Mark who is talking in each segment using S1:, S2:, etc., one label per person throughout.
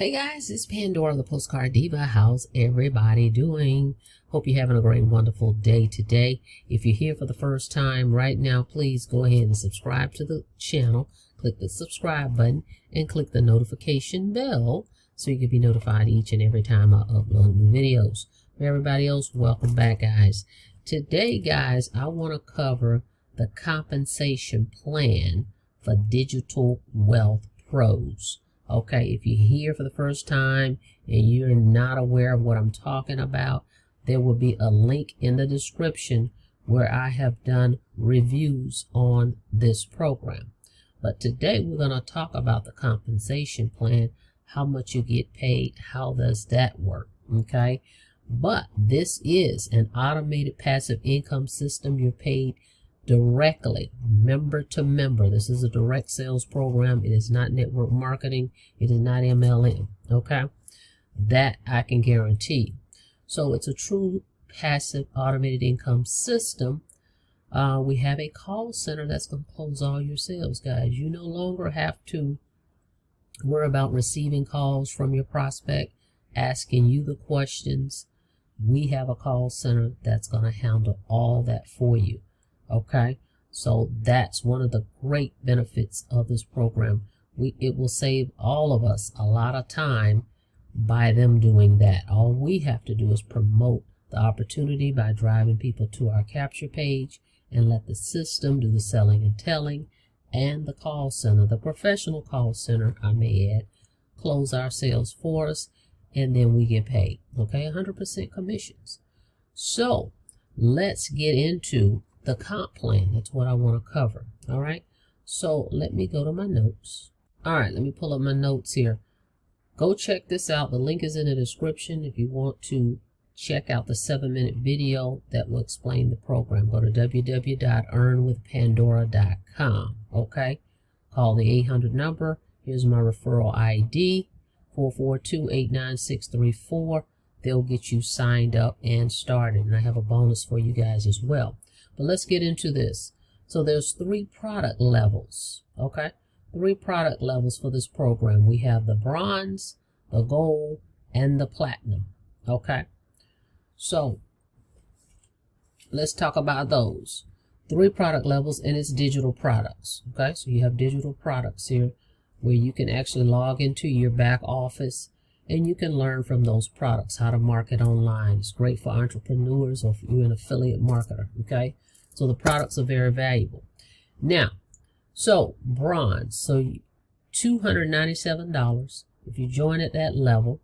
S1: Hey guys, it's Pandora, the Postcard Diva. How's everybody doing? Hope you're having a great, wonderful day today. If you're here for the first time right now, please go ahead and subscribe to the channel. Click the subscribe button and click the notification bell so you can be notified each and every time I upload new videos. For everybody else, welcome back, guys. Today, guys, I want to cover the compensation plan for digital wealth pros. Okay, if you're here for the first time and you're not aware of what I'm talking about, there will be a link in the description where I have done reviews on this program. But today we're going to talk about the compensation plan, how much you get paid, how does that work, okay? But this is an automated passive income system. You're paid directly, member to member. This is a direct sales program. It is not network marketing. It is not MLM. Okay, that I can guarantee. So it's a true passive automated income system. We have a call center that's going to close all your sales, guys. You no longer have to worry about receiving calls from your prospect asking you the questions. We have a call center that's going to handle all that for you. Okay, so that's one of the great benefits of this program. It will save all of us a lot of time by them doing that. All we have to do is promote the opportunity by driving people to our capture page and let the system do the selling and telling, and the call center, the professional call center, I may add, close our sales for us, and then we get paid. Okay, 100% commissions. So let's get into the comp plan. That's what I want to cover. All right, so let me go to my notes. All right, let me pull up my notes here. Go check this out. The link is in the description if you want to check out the 7-minute video that will explain the program. Go to www.earnwithpandora.com. Okay, call the 800 number. Here's my referral ID, 442-89634. They'll get you signed up and started, and I have a bonus for you guys as well. But let's get into this. So there's 3 product levels, okay? 3 product levels for this program. We have the bronze, the gold, and the platinum, okay? So let's talk about those. 3 product levels, and it's digital products, okay? So you have digital products here where you can actually log into your back office and you can learn from those products how to market online. It's great for entrepreneurs or if you're an affiliate marketer, okay? So the products are very valuable. Now, so bronze, so $297. If you join at that level,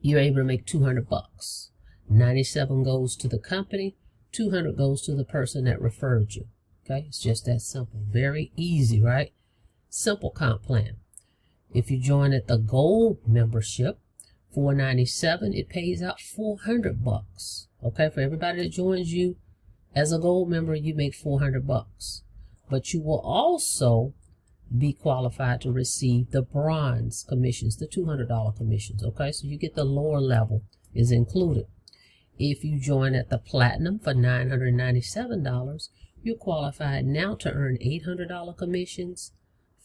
S1: you're able to make $200. 97 goes to the company, 200 goes to the person that referred you. Okay, it's just that simple. Very easy, right? Simple comp plan. If you join at the gold membership, $497, it pays out $400. Okay, for everybody that joins you as a gold member, you make $400. But you will also be qualified to receive the bronze commissions, the $200 commissions. Okay, so you get the lower level is included. If you join at the platinum for $997, you're qualified now to earn $800 commissions,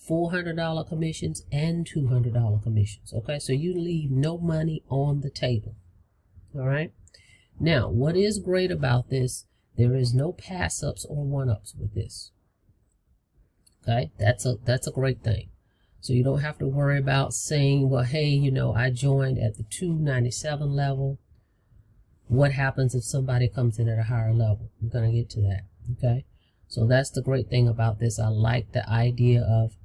S1: $400 commissions, and $200 commissions. Okay, so you leave no money on the table. All right, now what is great about this, there is no pass-ups or one-ups with this. Okay, that's a great thing. So you don't have to worry about saying, well, hey, you know, I joined at the $297 level. What happens if somebody comes in at a higher level? We're going to get to that. Okay, so that's the great thing about this. I like the idea of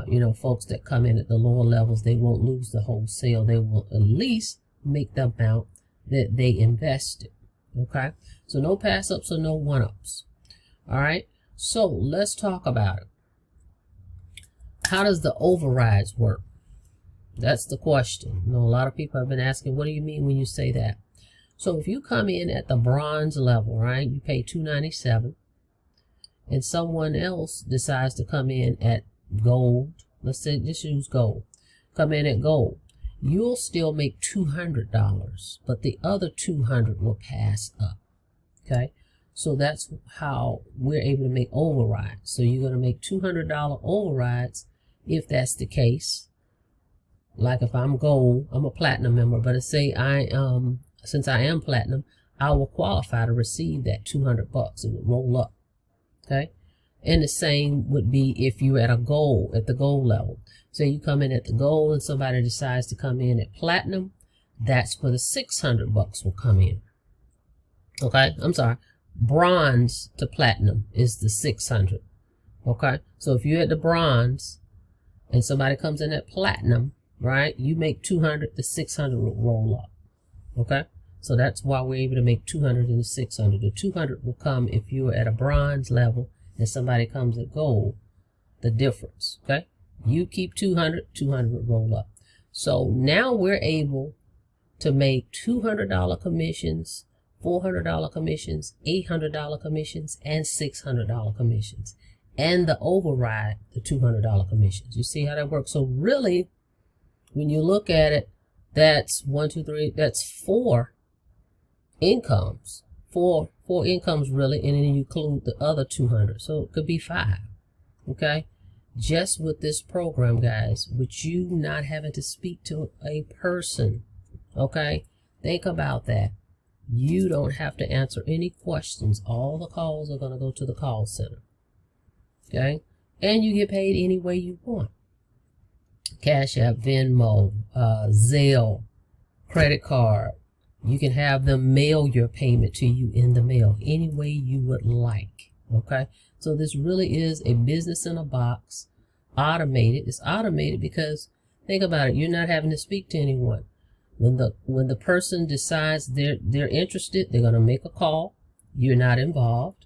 S1: you know, folks that come in at the lower levels, they won't lose the whole sale. They will at least make the amount that they invested. Okay, so no pass-ups or no one-ups. All right, so let's talk about it. How does the overrides work? That's the question. You know, a lot of people have been asking, what do you mean when you say that? So if you come in at the bronze level, right, you pay $297, and someone else decides to come in at gold, let's say just use gold, come in at gold, you'll still make $200, but the other $200 will pass up. Okay, so that's how we're able to make overrides. So you're going to make $200 overrides if that's the case. like if I'm gold, I'm a platinum member, but say since I am platinum, I will qualify to receive that $200. It would roll up. Okay. And the same would be if you're at the gold level. So you come in at the gold and somebody decides to come in at platinum, that's where the $600 will come in. Okay, I'm sorry. Bronze to platinum is the 600. Okay, so if you're at the bronze and somebody comes in at platinum, right, you make 200, the 600 will roll up. Okay, so that's why we're able to make 200 and the 600. The 200 will come if you're at a bronze level and somebody comes at gold, the difference. Okay, you keep 200, 200 will roll up. So now we're able to make $200 commissions, $400 commissions, $800 commissions, and $600 commissions. And the override, the $200 commissions. You see how that works? So really, when you look at it, that's 1, 2, 3, that's 4 incomes. Four incomes really, and then you include the other 200. So it could be 5. Okay? Just with this program, guys, with you not having to speak to a person. Okay? Think about that. You don't have to answer any questions. All the calls are going to go to the call center. Okay? And you get paid any way you want. Cash App, Venmo, Zelle, credit card. You can have them mail your payment to you in the mail any way you would like. Okay? So this really is a business in a box. Automated. It's automated because, think about it, you're not having to speak to anyone. When the person decides they're interested, they're going to make a call. You're not involved.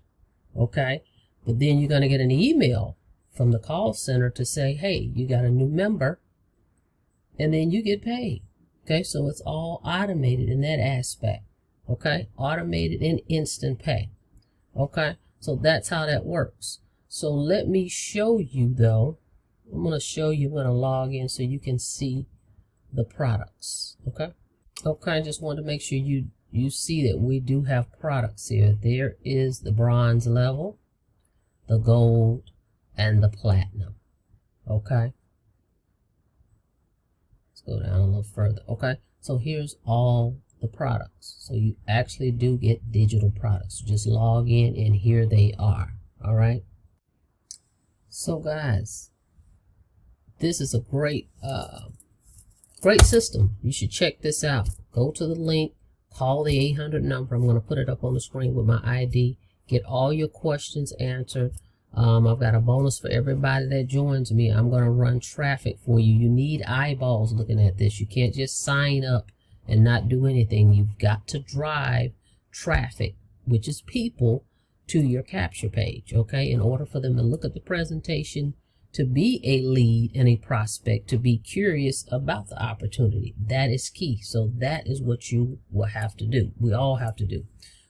S1: Okay? But then you're going to get an email from the call center to say, hey, you got a new member, and then you get paid. Okay, so it's all automated in that aspect. Okay, automated and instant pay. Okay, so that's how that works. So let me show you though. I'm going to show you, I'm going to log in so you can see the products. Okay, I just want to make sure you see that we do have products here. There is the bronze level, the gold, and the platinum. Okay, let's go down a little further. Okay, so here's all the products. So you actually do get digital products. Just log in and here they are. All right, so guys, this is a great system. You should check this out. Go to the link, call the 800 number. I'm going to put it up on the screen with my ID. Get all your questions answered. I've got a bonus for everybody that joins me. I'm going to run traffic for you. You need eyeballs looking at this. You can't just sign up and not do anything. You've got to drive traffic, which is people, to your capture page, okay, in order for them to look at the presentation, to be a lead and a prospect, to be curious about the opportunity. That is key. So that is what you will have to do. We all have to do.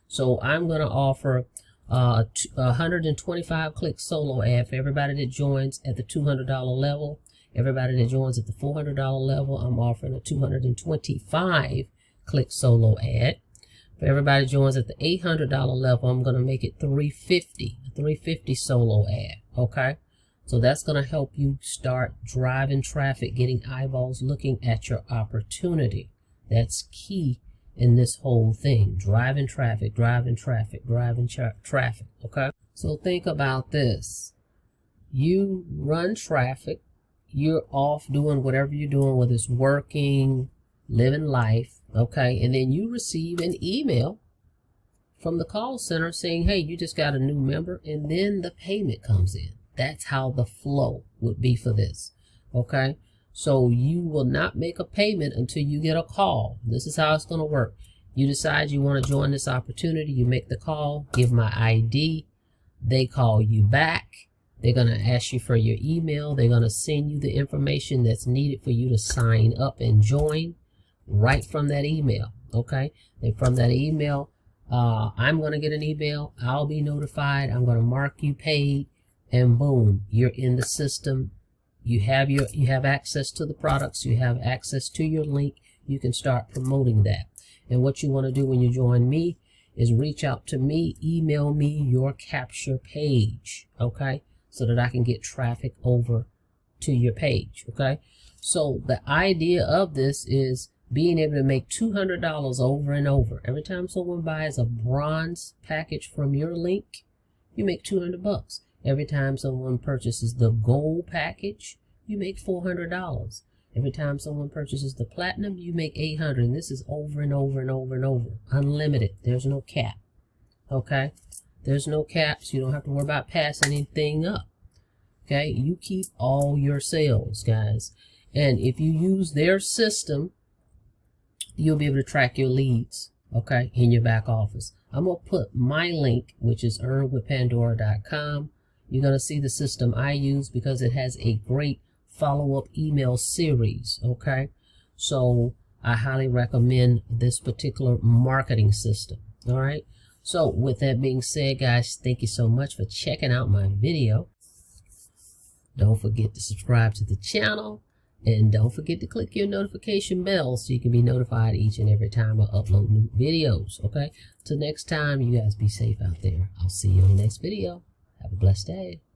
S1: So I'm going to offer 125 click solo ad for everybody that joins at the $200 level. Everybody that joins at the $400 level, I'm offering a 225 click solo ad. For everybody that joins at the $800 level, I'm going to make it 350 solo ad. Okay, so that's going to help you start driving traffic, getting eyeballs looking at your opportunity. That's key in this whole thing. Driving traffic, okay? So think about this. You run traffic, you're off doing whatever you're doing, whether it's working, living life, okay? And then you receive an email from the call center saying, hey, you just got a new member, and then the payment comes in. That's how the flow would be for this, okay? So you will not make a payment until you get a call. This is how it's going to work. You decide you want to join this opportunity. You make the call, give my ID. They call you back. They're going to ask you for your email. They're going to send you the information that's needed for you to sign up and join right from that email, okay? And from that email, I'm going to get an email. I'll be notified. I'm going to mark you paid, and boom, you're in the system. You have access to the products. You have access to your link. You can start promoting that. And what you want to do when you join me is reach out to me, email me your capture page, okay, so that I can get traffic over to your page, okay? So the idea of this is being able to make $200 over and over. Every time someone buys a bronze package from your link, you make $200. Every time someone purchases the gold package, you make $400. Every time someone purchases the platinum, you make $800. And this is over and over and over and over. Unlimited. There's no cap. Okay? There's no caps. You don't have to worry about passing anything up. Okay? You keep all your sales, guys. And if you use their system, you'll be able to track your leads, okay, in your back office. I'm going to put my link, which is earnwithpandora.com. You're going to see the system I use because it has a great follow-up email series, okay? So I highly recommend this particular marketing system, all right? So with that being said, guys, thank you so much for checking out my video. Don't forget to subscribe to the channel. And don't forget to click your notification bell so you can be notified each and every time I upload new videos, okay? Till next time, you guys be safe out there. I'll see you in the next video. Have a blessed day.